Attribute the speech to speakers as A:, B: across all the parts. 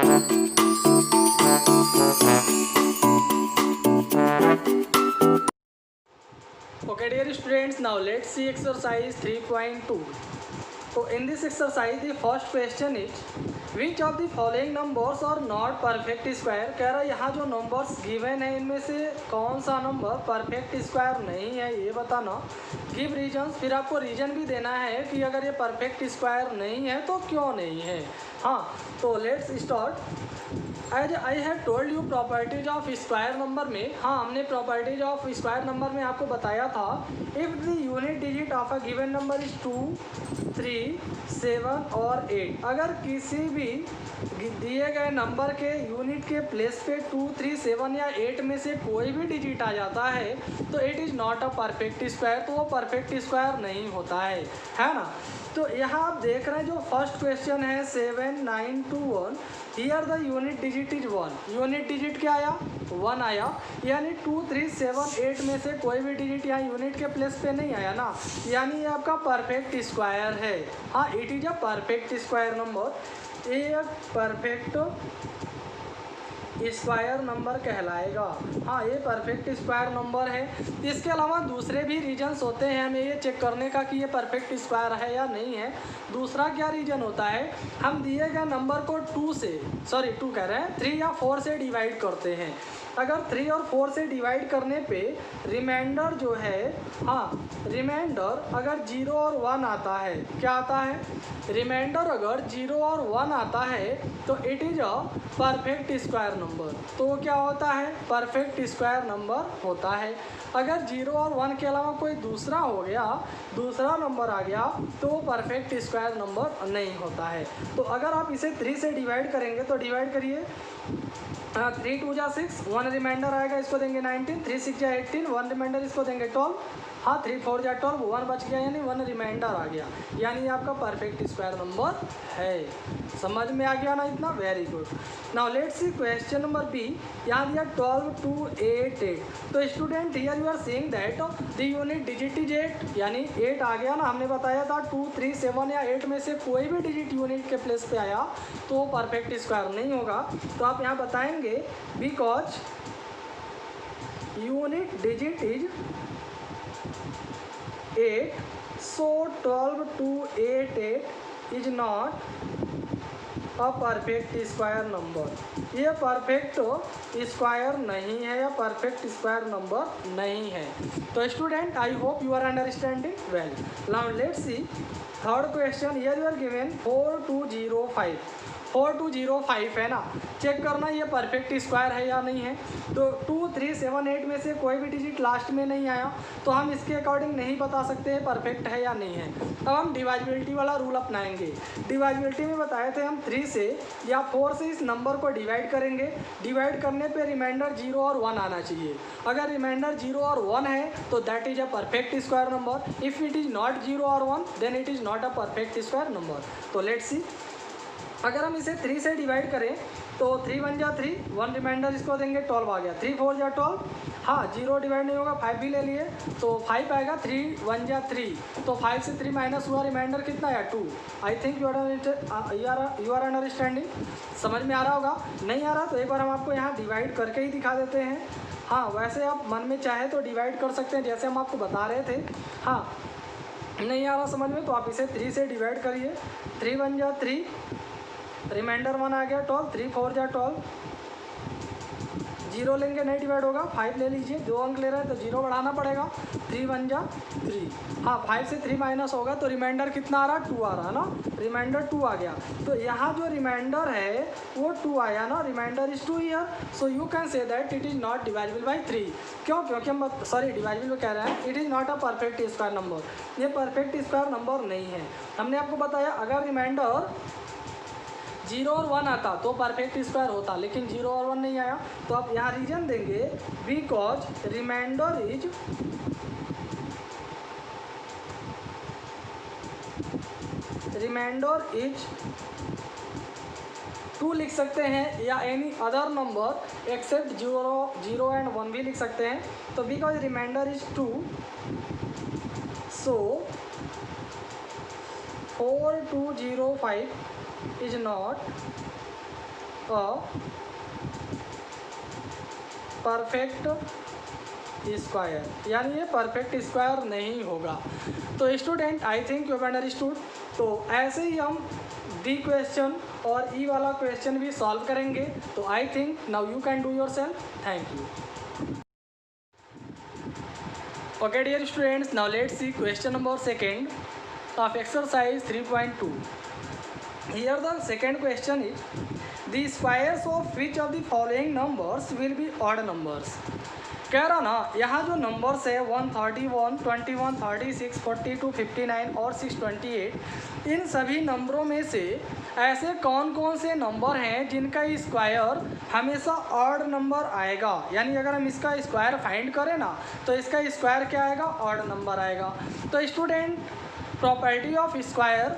A: Okay, dear students, now let's see exercise 3.2. So in this exercise, the first question is which of the following numbers are not perfect square। कह रहा है यहाँ जो numbers given है इनमें से कौन सा नंबर perfect square नहीं है ये बताना। Give reasons, फिर आपको रीजन भी देना है कि अगर ये perfect square नहीं है तो क्यों नहीं है। हाँ, तो let's start। As I have told you properties of square number में, हाँ हमने प्रॉपर्टीज ऑफ स्क्वायर नंबर में आपको बताया था if the unit digit of a given number is 2, 3, 7 और 8। अगर किसी भी दिए गए नंबर के यूनिट के प्लेस पे 2, 3, 7 या 8 में से कोई भी डिजिट आ जाता है तो it is not a perfect square, तो वो परफेक्ट स्क्वायर नहीं होता है ना। तो यहाँ आप देख रहे हैं जो फर्स्ट क्वेश्चन है 7, 9, 2, 1, here the unit digit is 1। Unit digit क्या आया? 1 आया, यानी 2, 3, 7, 8 में से कोई भी डिजिट यहाँ यूनिट के प्लेस पे नहीं आया ना, यानी ये आपका परफेक्ट स्क्वायर है। हाँ, it is a perfect square number, एक परफेक्ट स्क्वायर नंबर कहलाएगा। हाँ, ये परफेक्ट स्क्वायर नंबर है। इसके अलावा दूसरे भी रीजन्स होते हैं हमें ये चेक करने का कि ये परफेक्ट स्क्वायर है या नहीं है। दूसरा क्या रीजन होता है, हम दिए गए नंबर को 3 या 4 से डिवाइड करते हैं। अगर 3 और 4 से डिवाइड करने पे रिमाइंडर जो है, हाँ रिमाइंडर अगर 0 और 1 आता है, क्या आता है? रिमाइंडर अगर 0 और 1 आता है तो it is a perfect square number. तो क्या होता है? परफेक्ट स्क्वायर नंबर होता है। अगर 0 और 1 के अलावा कोई दूसरा हो गया, दूसरा नंबर आ गया तो वो परफेक्ट स्क्वायर नंबर नहीं होता है। तो अगर आप इसे 3 से डिवाइड करेंगे तो डिवाइड करिए, 3 2 जा 6, 1 रिमाइंडर आएगा, इसको देंगे 19, 3 6 जा 18, 1 रिमाइंडर इसको देंगे 12, हाँ 3 4 जा 12, 1 बच गया यानी 1 रिमाइंडर आ गया, यानी आपका परफेक्ट स्क्वायर नंबर है। समझ में आ गया ना इतना? Very good. Now let's see question number B. यहाँ दिया 12, 2, 8, 8। तो student here you are saying that the unit digit is 8, यानी 8 आ गया ना। हमने बताया था 2, 3, 7 या 8 में से कोई भी डिजिट यूनिट के प्लेस पे आया तो वो परफेक्ट स्क्वायर नहीं होगा। तो आप यहाँ बताएंगे because unit digit is 8, so 12 to 8, 8 is not a perfect square number। ये परफेक्ट स्क्वायर नहीं है या परफेक्ट स्क्वायर नंबर नहीं है। तो student I hope you are understanding well. Now let's see third question. Here you are given 4205। 4205 है ना, check करना ये परफेक्ट स्क्वायर है या नहीं है। तो 2, 3, 7, 8 में से कोई भी डिजिट लास्ट में नहीं आया तो हम इसके अकॉर्डिंग नहीं बता सकते परफेक्ट है या नहीं है। अब हम डिवाइजिबिलिटी वाला रूल अपनाएंगे। डिवाइजिबिलिटी में बताए थे हम 3 से या 4 से इस नंबर को डिवाइड करेंगे। डिवाइड करने पे रिमाइंडर 0 और 1 आना चाहिए। अगर रिमाइंडर 0 और 1 है तो that is a perfect square number. If it is not 0 और 1 then it is not a perfect square number. तो लेट्स सी, अगर हम इसे 3 से डिवाइड करें तो 3 1 जा 3, 1 रिमाइंडर इसको देंगे 12 आ गया, 3 4 जा 12, हाँ 0 डिवाइड नहीं होगा, 5 भी ले लिए तो 5 आएगा, 3 1 जा 3, तो 5 से 3 माइनस हुआ, रिमाइंडर कितना आया 2। I think you are understanding. समझ में आ रहा होगा। नहीं आ रहा तो एक बार हम आपको यहाँ डिवाइड करके ही दिखा देते हैं। हाँ, वैसे आप मन में चाहे तो डिवाइड कर सकते हैं जैसे हम आपको बता रहे थे। हाँ, नहीं आ रहा समझ में तो आप इसे 3 से डिवाइड करिए। 3 1 जा 3, रिमाइंडर 1 आ गया 12, 3 4 जा 12, 0 लेंगे नहीं डिवाइड होगा, 5 ले लीजिए, 2 अंक ले रहे हैं तो 0 बढ़ाना पड़ेगा, 3 1 जा 3, हाँ 5 से 3 माइनस होगा तो रिमाइंडर कितना आ रहा? 2 आ रहा है ना, रिमाइंडर 2 आ गया। तो यहाँ जो रिमाइंडर है वो 2 आया ना, reminder is 2 here, so you can say that it is not divisible by 3। क्यों? क्योंकि हम डिवाइजिबल कह रहे हैं, it is not a perfect square number. ये परफेक्ट स्क्वायर नंबर नहीं है। हमने आपको बताया अगर रिमाइंडर 0 और 1 आता तो परफेक्ट स्क्वायर होता, लेकिन 0 और 1 नहीं आया तो आप यहाँ रीजन देंगे बिकॉज रिमाइंडर इज 2 लिख सकते हैं या any other number except 0 and 1 भी लिख सकते हैं। तो because remainder is 2 so 4205 is not perfect square, यानी ये परफेक्ट स्क्वायर नहीं होगा। तो student I think you have understood. तो ऐसे ही हम डी क्वेश्चन और ई वाला क्वेश्चन भी सॉल्व करेंगे। तो I think now you can do yourself. Thank you. Okay dear students, now let's see question number second of exercise 3.2. Here the second question is, the squares of which of the following numbers will be odd numbers? कह रहा ना, यहाँ जो numbers है 131, 21, 36, 42, 59 और 628, इन सभी नंबरों में से ऐसे कौन कौन से नंबर हैं जिनका स्क्वायर हमेशा ऑड नंबर आएगा। यानी अगर हम इसका स्क्वायर फाइंड करें ना, तो इसका स्क्वायर क्या आएगा, ऑड नंबर आएगा। तो student property of square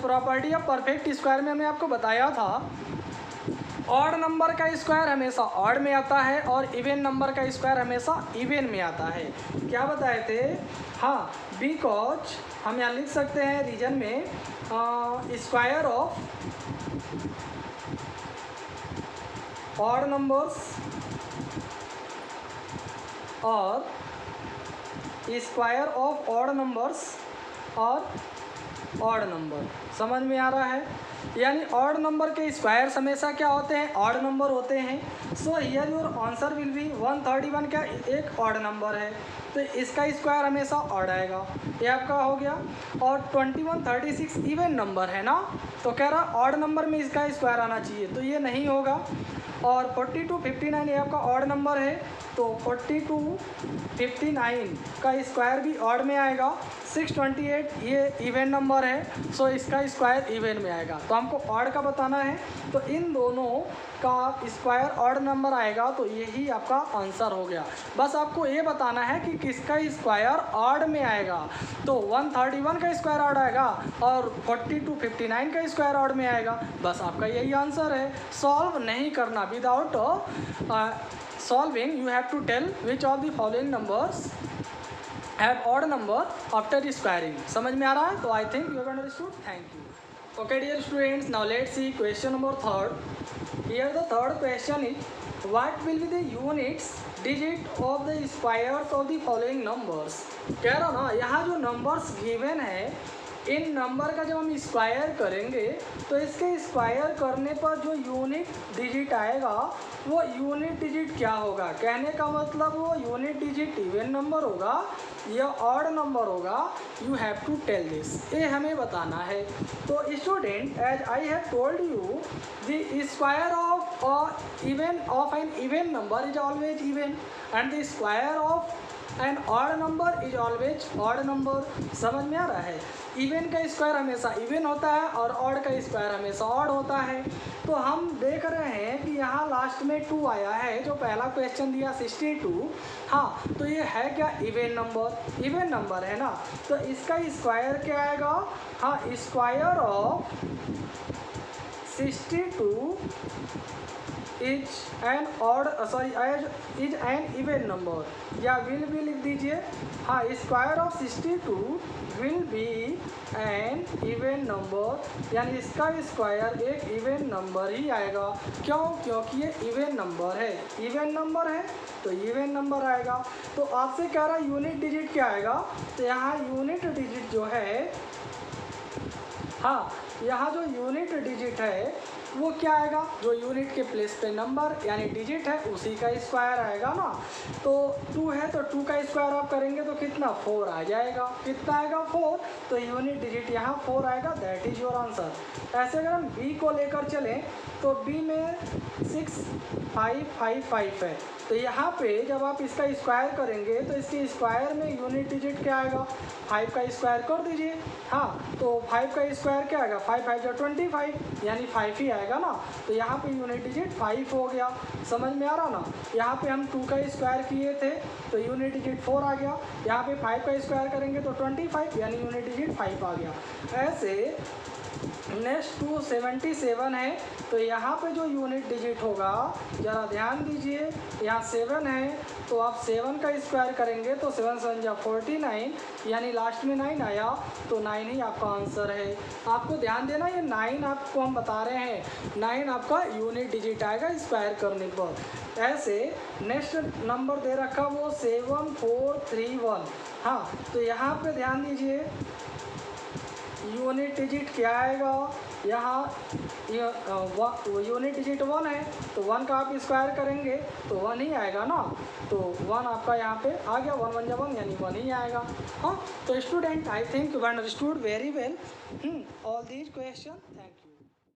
A: property of perfect square में हमने आपको बताया था ऑड नंबर का स्क्वायर हमेशा ऑड में आता है और इवन नंबर का स्क्वायर हमेशा इवन में आता है। क्या बताए थे? हाँ, बिकॉज हम यहाँ लिख सकते हैं रीजन में स्क्वायर ऑफ ऑड नंबर्स और स्क्वायर ऑफ ऑड नंबर्स और ऑड नंबर। समझ में आ रहा है? यानी ऑड नंबर के स्क्वायर्स हमेशा क्या होते हैं, ऑड नंबर होते हैं। So here your answer will be 131 क्या एक ऑड नंबर है, तो इसका स्क्वायर हमेशा ऑड आएगा। ये आपका हो गया। और 21, 36 इवन नंबर है ना, तो कह रहा ऑड नंबर में इसका स्क्वायर आना चाहिए, तो ये नहीं होगा। और 42, 59 ये आपका ऑड नंबर है, तो 42, 59 का स्क्वायर भी ऑड में आएगा। 628 ये इवन नंबर है, सो इसका स्क्वायर इवन में आएगा। तो हमको ऑड का बताना है, तो इन दोनों का स्क्वायर ऑड नंबर आएगा, तो यही आपका आंसर हो गया। बस आपको ये बताना है कि किसका स्क्वायर ऑड में आएगा। तो 131 का स्क्वायर ऑड आएगा और 42, 59 का स्क्वायर ऑड में आएगा। बस आपका यही आंसर है। सॉल्व नहीं करना, without solving you have to tell which of the following numbers have odd number after squaring. समझ में आ रहा है? तो I think you have understood. Thank you. Okay dear students, now let's see question number 3rd. Here the third question is, what will be the units digit of the squares of the following numbers? कह रहा ना, यहाँ जो numbers given है, इन number का जब हम square करेंगे तो इसके स्क्वायर करने पर जो यूनिट डिजिट आएगा वो यूनिट डिजिट क्या होगा। कहने का मतलब वो यूनिट डिजिट इवन नंबर होगा या ऑड नंबर होगा। You have to tell this, ये हमें बताना है। तो student, as I have told you, the square of an even number is always even and the square of an odd number is always odd number. समझ में आ रहा है? इवन का स्क्वायर हमेशा इवन होता है और ऑड का स्क्वायर हमेशा ऑड होता है। तो हम देख रहे हैं कि यहाँ लास्ट में 2 आया है, जो पहला क्वेश्चन दिया 62। हाँ, तो ये है क्या, इवन नंबर, इवन नंबर है ना, तो इसका स्क्वायर क्या आएगा। हाँ, square of 62 is an odd is an even number, या विल भी लिख दीजिए। हाँ, square of 62 will be an even number, यानी इसका स्क्वायर एक इवन नंबर ही आएगा। क्यों? क्योंकि ये इवन नंबर है, इवन नंबर है तो इवन नंबर आएगा। तो आपसे कह रहा है यूनिट डिजिट क्या आएगा, तो यहाँ यूनिट डिजिट जो है, हाँ, यहाँ जो यूनिट डिजिट है वो क्या आएगा, जो यूनिट के प्लेस पे नंबर यानी डिजिट है उसी का स्क्वायर आएगा ना। तो 2 है तो 2 का स्क्वायर आप करेंगे तो कितना, 4 आ जाएगा। कितना आएगा, 4। तो यूनिट डिजिट यहाँ 4 आएगा, दैट इज योर आंसर। ऐसे अगर हम बी को लेकर चलें तो बी में 6, 5, 5, 5 है, तो यहाँ पे जब आप इसका स्क्वायर करेंगे तो इसके स्क्वायर में यूनिट डिजिट क्या आएगा, 5 का स्क्वायर कर दीजिए। हाँ, तो 5 का स्क्वायर क्या आएगा, 5 5 जो 25, यानी 5 ही आएगा ना। तो यहाँ पे यूनिट डिजिट 5 हो गया। समझ में आ रहा ना? यहाँ पे हम 2 का स्क्वायर किए थे तो यूनिट डिजिट 4 आ गया। यहाँ पे 5 का स्क्वायर करेंगे तो 25, यानी यूनिट डिजिट 5 आ गया। ऐसे नेक्स्ट 277 है, तो यहाँ पे जो यूनिट डिजिट होगा ज़रा ध्यान दीजिए, यहाँ 7 है तो आप 7 का स्क्वायर करेंगे तो 7 7 जा 49, यानी लास्ट में 9 आया तो 9 ही आपका आंसर है। आपको ध्यान देना ये 9 आपको हम बता रहे हैं, 9 आपका यूनिट डिजिट आएगा स्क्वायर करने पर। ऐसे नेक्स्ट नंबर दे रखा वो 7431। हाँ, तो यहाँ पे ध्यान दीजिए यूनिट डिजिट क्या आएगा, यहाँ यूनिट डिजिट 1 है तो 1 का आप स्क्वायर करेंगे तो 1 ही आएगा ना, तो 1 आपका यहाँ पे आ गया, 1 1 जा 1 यानी 1 ही आएगा। हाँ, तो student I think you understood very well all these question. Thank you.